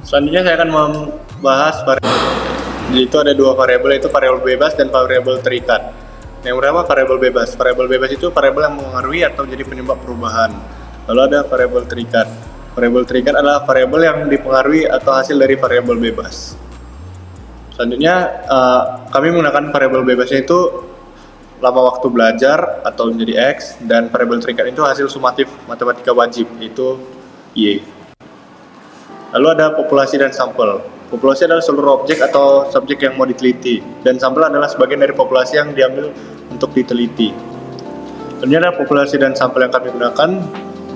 Selanjutnya saya akan membahas jadi itu ada dua variabel, yaitu variabel bebas dan variabel terikat. Yang pertama variabel bebas. Variabel bebas itu variabel yang mempengaruhi atau jadi penyebab perubahan. Lalu ada variabel terikat. Variabel terikat adalah variabel yang dipengaruhi atau hasil dari variabel bebas. Selanjutnya kami menggunakan variabel bebasnya itu lama waktu belajar atau menjadi X, dan variabel terikat itu hasil sumatif matematika wajib, yaitu Y. Lalu ada populasi dan sampel. Populasi adalah seluruh objek atau subjek yang mau diteliti, dan sampel adalah sebagian dari populasi yang diambil untuk diteliti. Selanjutnya ada populasi dan sampel yang kami gunakan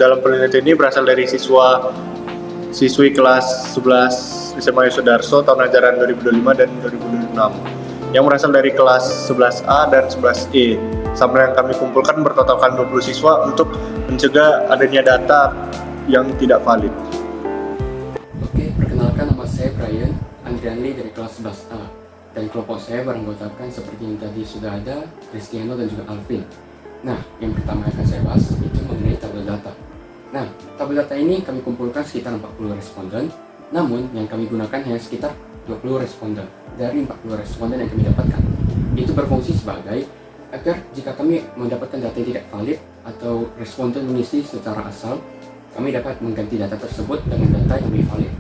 dalam penelitian ini berasal dari siswi kelas 11 SMA Yosudarso tahun ajaran 2025 dan 2026 yang berasal dari kelas 11A dan 11E. Sampel yang kami kumpulkan bertotalkan 20 siswa untuk mencegah adanya data yang tidak valid. Oke, perkenalkan, nama saya Brian Andrianli dari kelas 11A, dan kelompok saya beranggotakan seperti yang tadi sudah ada, Cristiano dan juga Alvin. Nah, yang pertama yang akan saya bahas itu mengenai tabel data. Nah, tabel data ini kami kumpulkan sekitar 40 responden, namun yang kami gunakan hanya sekitar 20 responden dari 40 responden yang kami dapatkan. Itu berfungsi sebagai agar jika kami mendapatkan data yang tidak valid atau responden mengisi secara asal, kami dapat mengganti data tersebut dengan data yang lebih valid.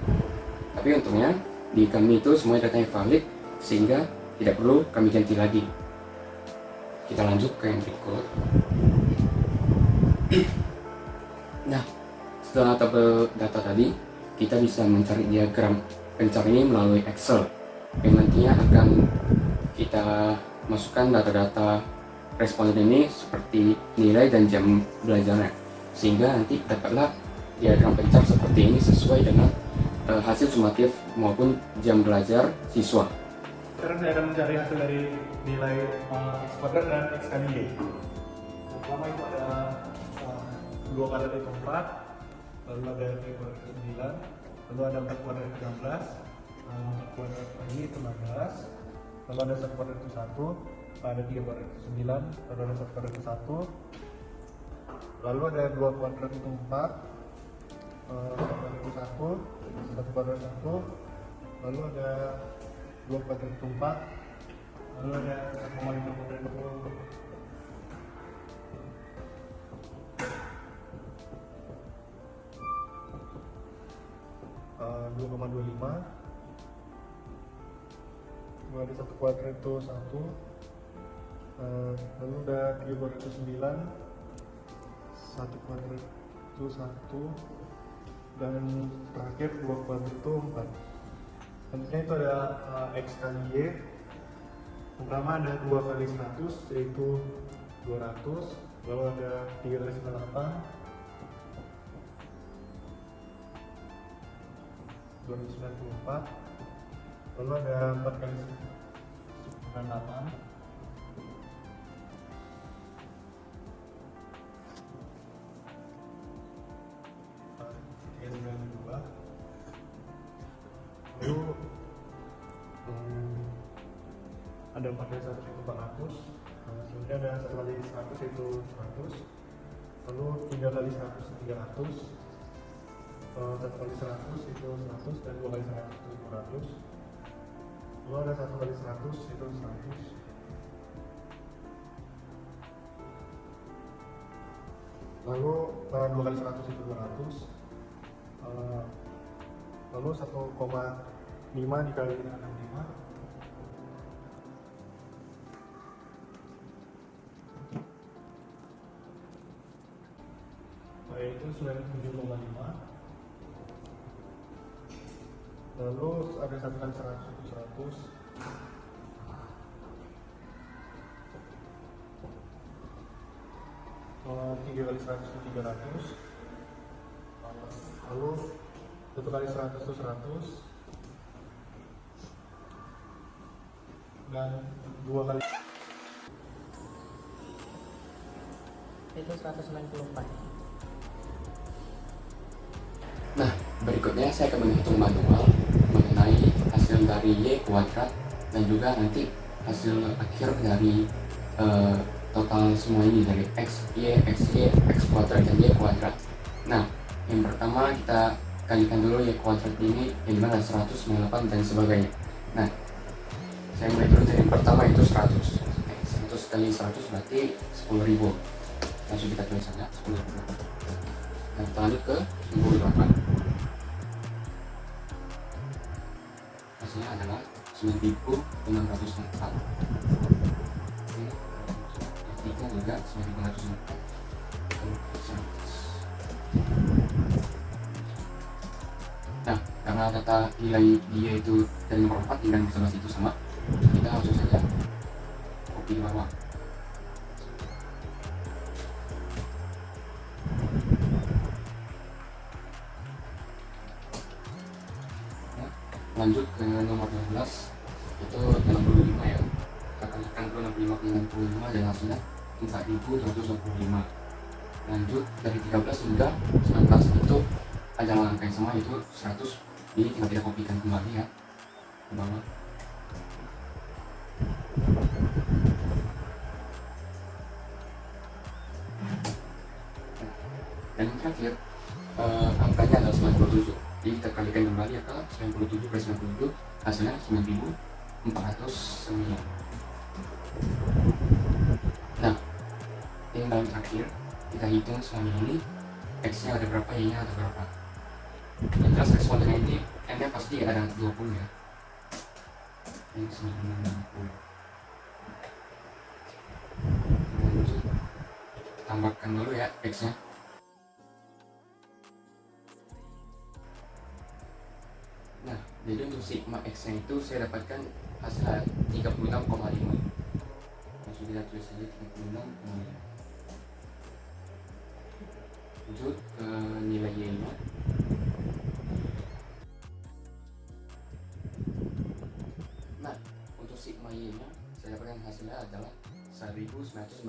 Tapi untungnya di kami itu semua datanya valid, sehingga tidak perlu kami ganti lagi. Kita lanjut ke yang berikut. Nah, setelah tabel data tadi, kita bisa mencari diagram pencar ini melalui Excel, yang nantinya akan kita masukkan data-data responden ini seperti nilai dan jam belajarnya, sehingga nanti dapatlah diagram pencar seperti ini sesuai dengan hasil sumatif maupun jam belajar siswa. Sekarang saya akan mencari hasil dari nilai X kuadrat dan X kali Y. Yang pertama itu ada 2 kuadrat itu 4, lalu ada 3 kuadrat itu 9, lalu ada 4 kuadrat itu 16, 4 kuadrat ini itu 16, lalu ada 1 kuadrat itu 1, ada 3 kuadrat itu 9, lalu ada 1 kuadrat itu 1, lalu ada 2 kuadrat itu 4, 1 kuadrat itu 1, 1 kuadrat 1, lalu ada 2 kuadrat itu 4, lalu ada 1,5 kuadrat itu 2,25, lalu ada 1 kuadrat itu 1, lalu ada 3 kuadrat itu 9, 1 kuadrat itu 1, dan terakhir 2 kuadrat itu 4. Selanjutnya itu ada X kali Y. Pertama ada 2 kali 100 yaitu 200, lalu ada 3 kali 98, 294, lalu ada 4 kali 98, lalu ada 4 kali 100 itu 400, selanjutnya ada 1 kali 100 itu 100, lalu 3 kali 100 itu 300, 1 kali 100 itu 100, dan 2 kali 100 itu 200, lalu ada 1 kali 100 itu 100, lalu 2 kali 100 itu 200, lalu 1,5 dikali dengan 65, yaitu 97,5, lalu ada 1 kali 100 itu 100, lalu 3 kali 100 itu 300, lalu 1 kali 100 itu 100, dan 2 kali itu 194. Nah, berikutnya saya akan menghitung manual mengenai hasil dari Y kuadrat dan juga nanti hasil akhir dari total semua ini dari X, Y, X kuadrat, dan Y kuadrat. Nah, yang pertama kita kalikan dulu Y kuadrat ini yang dimana 100, 98 dan sebagainya. Nah, saya mulai dulu dari yang pertama itu 100. 100 kali 100 berarti 10.000. Langsung kita tulis saja 10.000. Nah, kita lanjut ke 98. Hasilnya adalah 9.604. Yang ketiga juga 9.604. Nah, karena data nilai dia itu dari nomor 4 dan 11 itu sama, kita langsung saja copy di bawah. Nah, lanjut ke nomor 12 itu 65 ya. Kita kalikan dulu 65 ke 65 dan hasilnya 4.225. Lanjut dari 13 hingga 19 itu adalah angka yang sama, yaitu 100. Jadi tinggal kita kopikan kembali ya ke bawah. Dan yang terakhir angkanya adalah 97. Jadi kita kalikan kembali ya ke 97 per 97, hasilnya 9.409. Nah, yang paling terakhir kita hitung semuanya ini, X nya ada berapa, Y nya ada berapa. Yang jelas respondennya ini N nya pasti ada 20 ya. Ini 960. Lanjut, tambahkan dulu ya X nya. Nah, jadi untuk sigma X nya itu saya dapatkan hasilnya 36,5. Langsung kita tulis saja 36,5. Lanjut ke nilai Y nya. Nah, untuk sigma Y nya saya dapatkan hasilnya adalah 1958.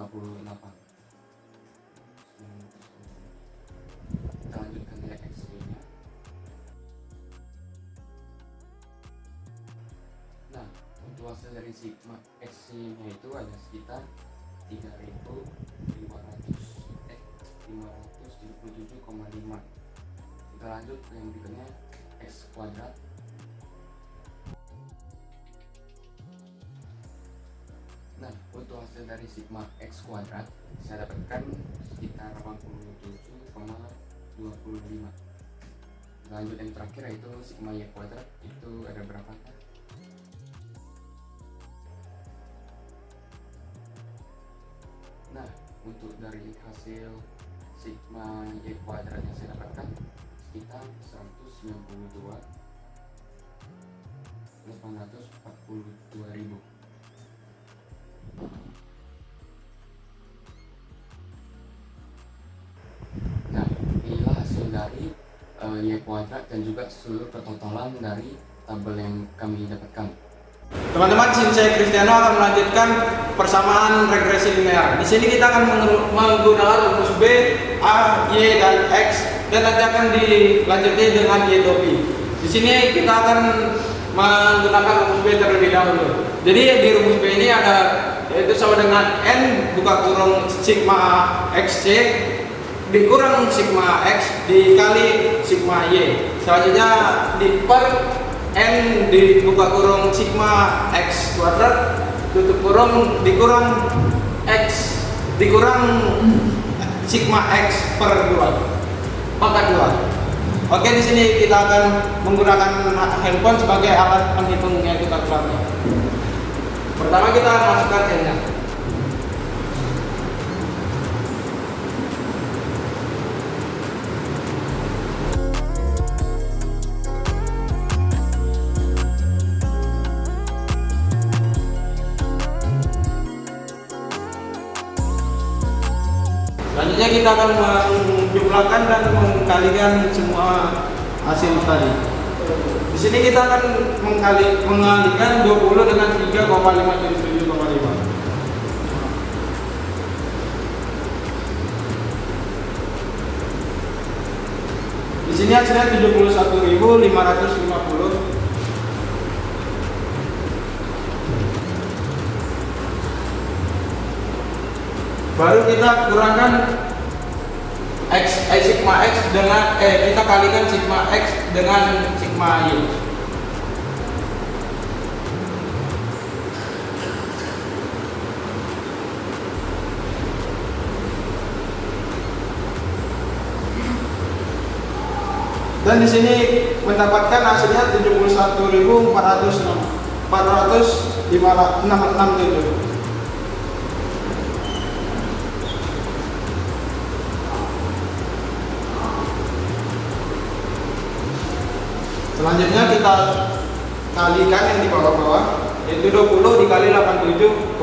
Kita lanjut ke nilai X nya. Nah, untuk hasil dari sigma X nya itu ada sekitar 577,5. Kita lanjut ke yang berikutnya, X kuadrat. Nah, untuk hasil dari sigma X kuadrat saya dapatkan sekitar 87,25. Lanjut yang terakhir yaitu sigma Y kuadrat, itu ada berapa? Nah, untuk dari hasil sigma Y kuadrat yang saya dapatkan sekitar 192.842.000. Nah, inilah hasil dari Y kuadrat dan juga seluruh pertotalan dari tabel yang kami dapatkan. Teman-teman, di sini saya Kristiano akan melanjutkan persamaan regresi linear. Di sini kita akan menggunakan rumus B, A, Y, dan X, dan nanti akan dilanjutkan dengan Y topi. Di sini kita akan menggunakan rumus B terlebih dahulu. Jadi di rumus B ini ada, yaitu sama dengan N buka kurung sigma XC dikurang sigma X dikali sigma Y. Selanjutnya di per N dibuka kurung sigma X kuadrat tutup kurung dikurang X dikurang sigma X per 2 pangkat 2. Oke, di sini kita akan menggunakan handphone sebagai alat penghitung yaitu kalkulator. Pertama kita masukkan N-nya. Selanjutnya kita akan menjumlahkan dan mengkalikan semua hasil tadi. Di sini kita akan mengalikan 20 dengan 3,577,5. Di sini hasilnya 71.550. Baru kita kurangkan X sigma X dengan kita kalikan sigma X dengan sigma Y. Dan di sini mendapatkan hasilnya 71.456. Selanjutnya kita kalikan yang di bawah-bawah, yaitu 20 dikali 87,25.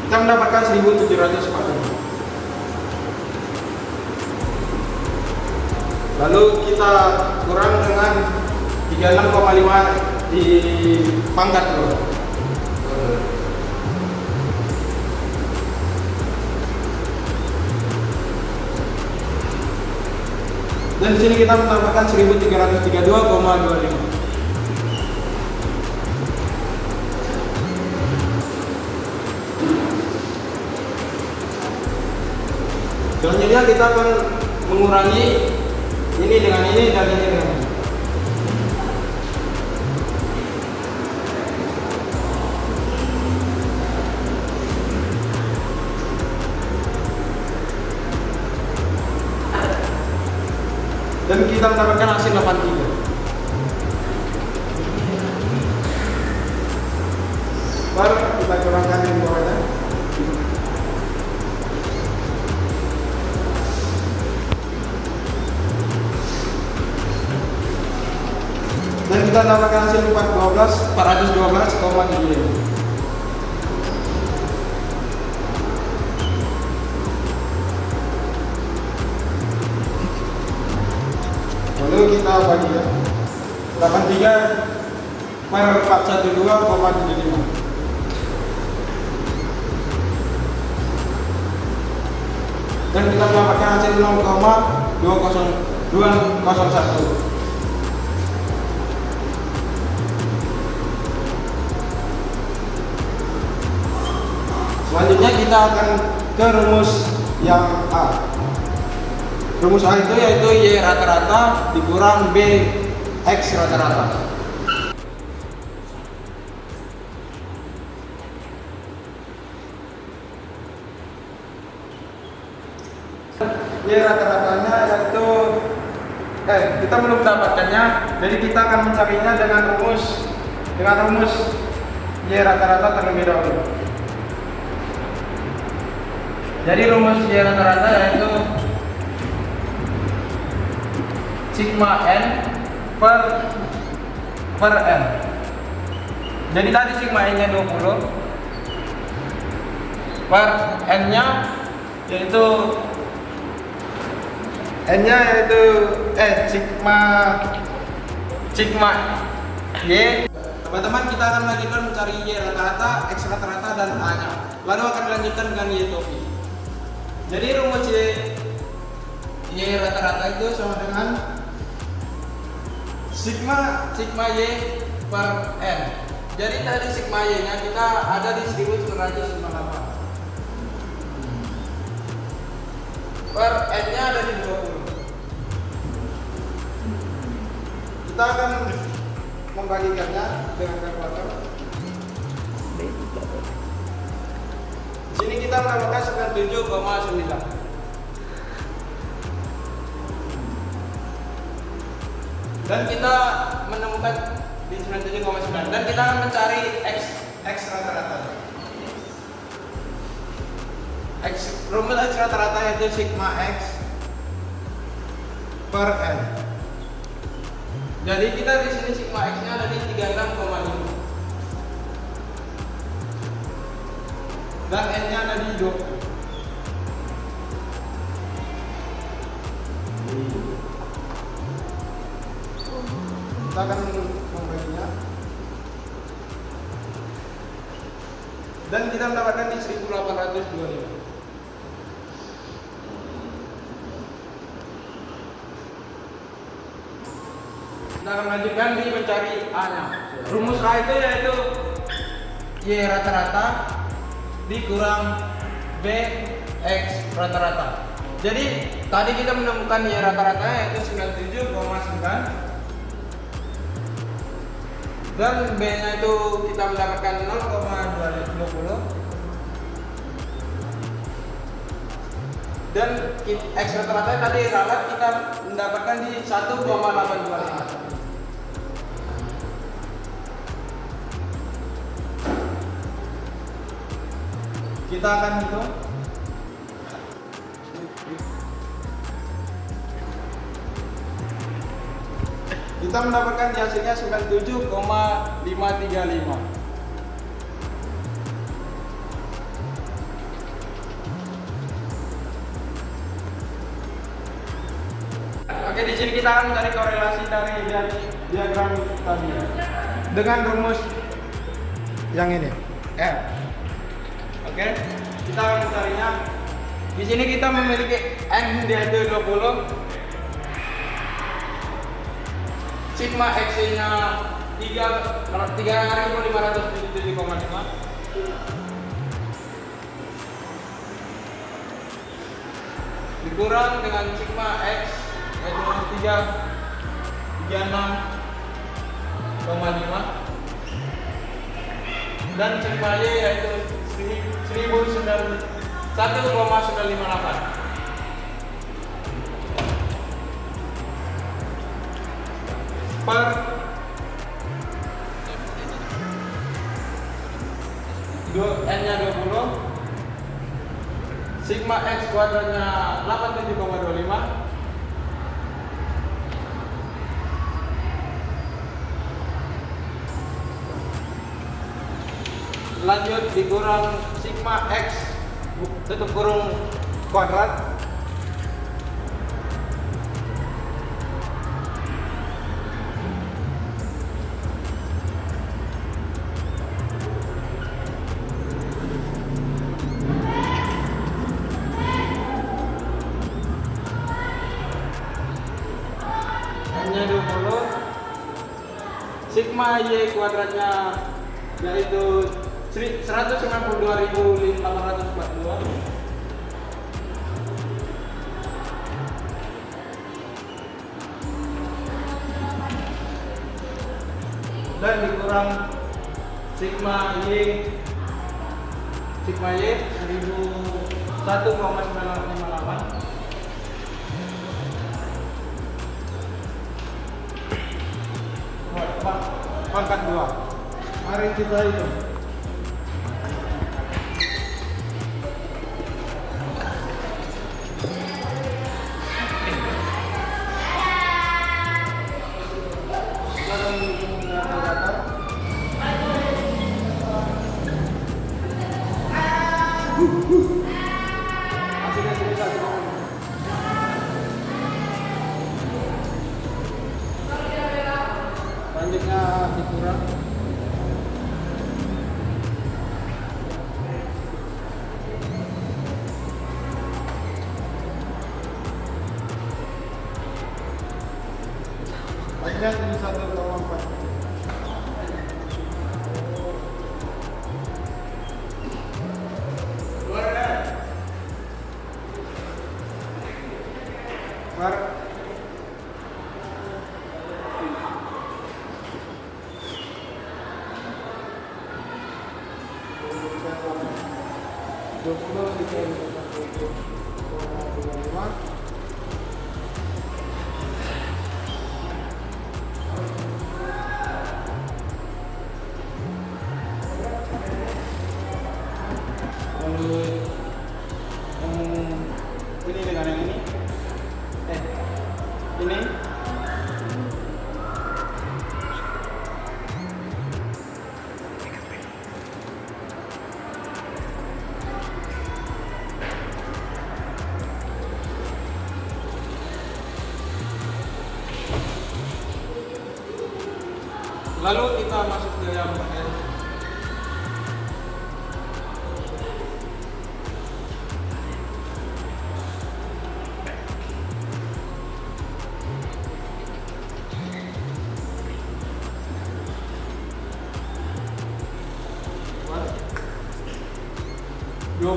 Kita mendapatkan 1740. Lalu kita kurang dengan 36,5 di pangkat bawah. Dan di sini kita mendapatkan 1332,25. Selanjutnya kita akan mengurangi ini dengan ini dan ini dengan ini. Dan kita mendapatkan hasil 83. Baru kita kurangkan yang bawahnya. Dan kita mendapatkan hasil 412,75. Lalu kita bagi ya, 83 per 412,75. Dan kita mendapatkan hasil 0,201. Selanjutnya kita akan ke rumus yang A. Rumus A itu yaitu Y rata-rata dikurang B X rata-rata. Y rata-ratanya yaitu kita belum mendapatkannya, jadi kita akan mencarinya dengan rumus Y rata-rata terlebih dahulu. Jadi rumus Y rata-rata yaitu sigma N per N. Jadi tadi sigma N nya 20 per N nya yaitu sigma Y. Teman-teman, kita akan melanjutkan mencari Y rata-rata, X rata-rata dan A nya. Lalu akan dilanjutkan dengan Y topi. Jadi rumus Y rata-rata itu sama dengan sigma Y per N. Jadi tadi sigma Y nya kita ada di 1998 per N nya ada di 20. Kita akan membagikannya dengan kalkulator. Di sini kita mendapatkan 97,9. Dan kita menemukan di 97,9 dan kita akan mencari X rata-rata. Rumus X rata-rata yaitu sigma X per N. Jadi kita di sini sigma X nya ada di 36,5 dan N nya ada di 20. Kita akan membaginya dan kita mendapatkan di 1825. Kita akan lanjutkan di mencari A nya. Rumus A itu yaitu Y rata-rata dikurang BX rata-rata. Jadi tadi kita menemukan Y rata-ratanya yaitu 97,9 dan B-nya itu kita mendapatkan 0,220 dan X rata-ratanya tadi ralat kita mendapatkan di 1,825. Kita akan hitung. Kita mendapatkan di hasilnya 97,535. Oke, di sini kita akan mencari korelasi dari diagram tadi dengan rumus yang ini. Oke, kita akan mencarinya. Di sini kita memiliki N yaitu 20, sigma X-nya 3.577,5 dikurang dengan sigma X yaitu 36,5 dan sigma Y yaitu 1,958. Per N-nya 20, sigma X kuadratnya 87,25 lanjut dikurang sigma X tutup kurung kuadrat N-nya 20, sigma Y kuadratnya yaitu 192.842 dan dikurang sigma Y 1,958 pangkat 2. Mari kita hitung. Selanjutnya dikurang banyak ini 1,4. Ini dengan yang ini ini lalu kita masuk ke yang 20,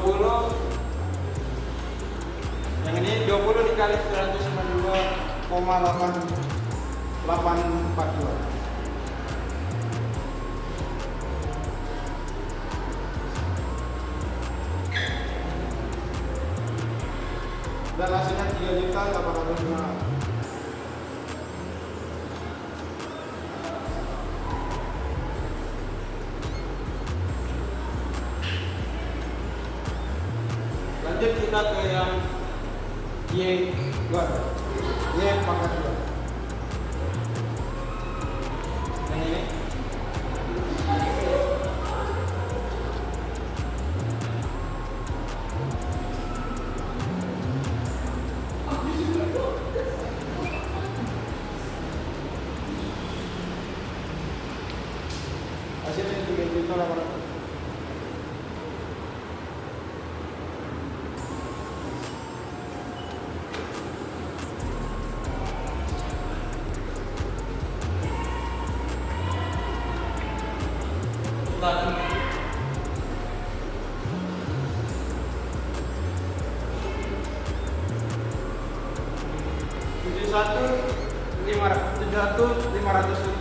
yang ini 20 dikali 192,842. Dan hasilnya 3.805. Lanjut kita ke yang Y2, Y pangkat 2. Yang ini hasilnya 3.800.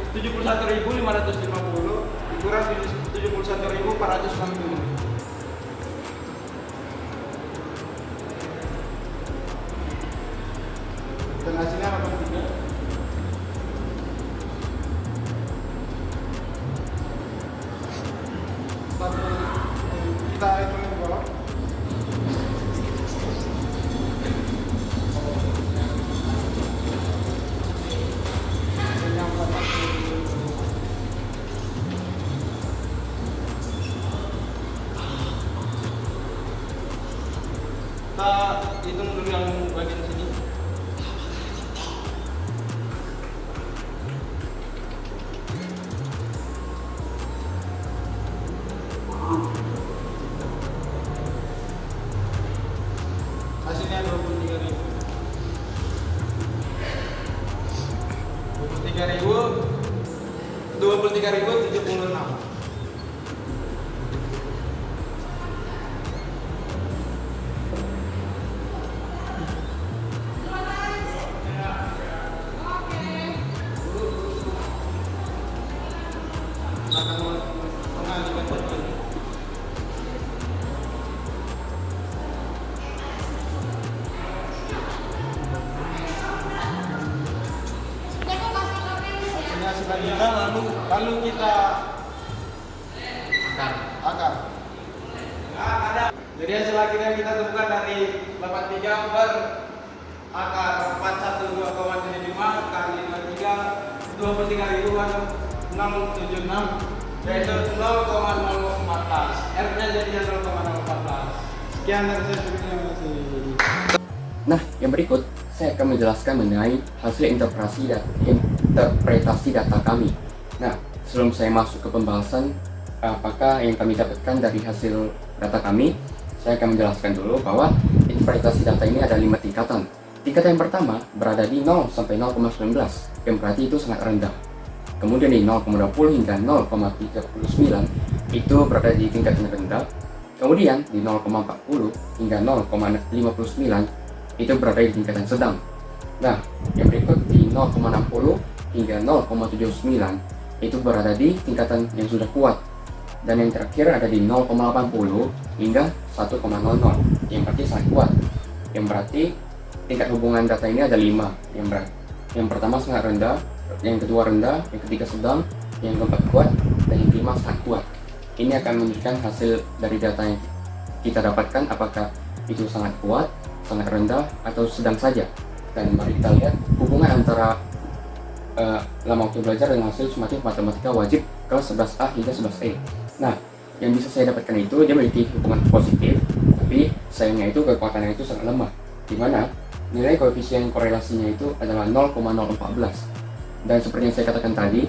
Tujuh puluh satu ribu 550 kurang 71.460. Dan hasilnya 83. Kita hitung di bawah. Kita hitung dulu yang bagian sini. Hasilnya 23.000. 23.076. Lalu kita akar. Jadi hasil akhirnya kita temukan dari 83 ber akar 412,75 kali 53 23.676 yaitu 0,014. R-nya jadinya 0,014. Sekian dari saya, terima kasih. Nah, yang berikut saya akan menjelaskan mengenai hasil interpretasi data kami. Nah, sebelum saya masuk ke pembahasan apakah yang kami dapatkan dari hasil data kami, saya akan menjelaskan dulu bahwa interpretasi data ini ada 5 tingkatan. Tingkatan yang pertama berada di 0 sampai 0,19, yang berarti itu sangat rendah. Kemudian di 0,20 hingga 0,39 itu berada di tingkatan rendah. Kemudian di 0,40 hingga 0,59 itu berada di tingkatan sedang. Nah, yang berikut di 0,60 hingga 0,79 itu berada di tingkatan yang sudah kuat. Dan yang terakhir ada di 0,80 hingga 1,00 yang berarti sangat kuat. Yang berarti tingkat hubungan data ini ada 5. Yang pertama sangat rendah, yang kedua rendah, yang ketiga sedang, yang keempat kuat, dan yang kelima sangat kuat. Ini akan menunjukkan hasil dari data yang kita dapatkan apakah itu sangat kuat, sangat rendah, atau sedang saja. Dan mari kita lihat hubungan antara lama waktu belajar dengan hasil sumatif matematika wajib kelas 11A hingga 11E. Nah, yang bisa saya dapatkan itu dia memiliki hubungan positif, tapi sayangnya itu kekuatannya itu sangat lemah, di mana nilai koefisien korelasinya itu adalah 0,014. Dan seperti yang saya katakan tadi,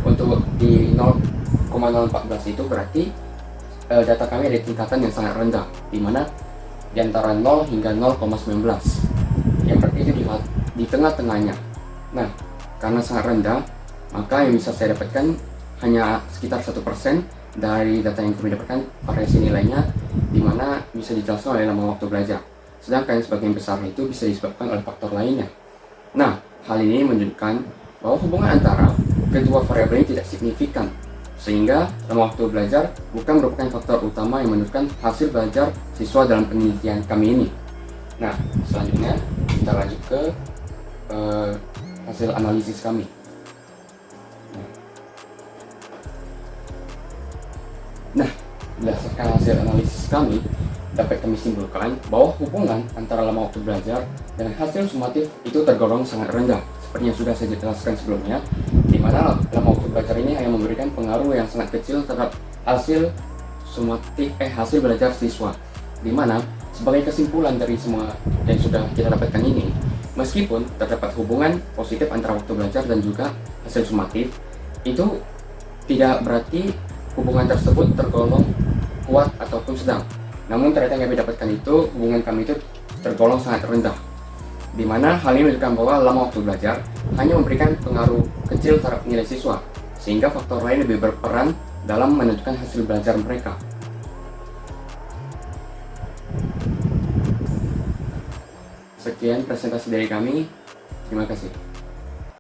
untuk di 0,014 itu berarti data kami ada tingkatan yang sangat rendah, di mana di antara 0 hingga 0,19, yang berarti itu di tengah-tengahnya. Nah, karena sangat rendah, maka yang bisa saya dapatkan hanya sekitar 1%, dari data yang kami dapatkan variasi nilainya di mana bisa dijelaskan oleh lama waktu belajar. Sedangkan sebagian besar itu bisa disebabkan oleh faktor lainnya. Nah, hal ini menunjukkan bahwa hubungan antara kedua variabel ini tidak signifikan, sehingga lama waktu belajar bukan merupakan faktor utama yang menentukan hasil belajar siswa dalam penelitian kami ini. Nah, selanjutnya kita lanjut ke hasil analisis kami. Nah, berdasarkan hasil analisis kami, dapat kami simpulkan bahwa hubungan antara lama waktu belajar dan hasil sumatif itu tergolong sangat rendah. Seperti yang sudah saya jelaskan sebelumnya, di mana lama waktu belajar ini hanya memberikan pengaruh yang sangat kecil terhadap hasil hasil belajar siswa. Di mana sebagai kesimpulan dari semua yang sudah kita dapatkan ini, meskipun terdapat hubungan positif antara waktu belajar dan juga hasil sumatif, itu tidak berarti hubungan tersebut tergolong kuat ataupun sedang. Namun ternyata yang kami dapatkan itu hubungan kami itu tergolong sangat rendah, di mana hal ini menunjukkan bahwa lama waktu belajar hanya memberikan pengaruh kecil terhadap nilai siswa, sehingga faktor lain lebih berperan dalam menentukan hasil belajar mereka. Sekian presentasi dari kami, terima kasih.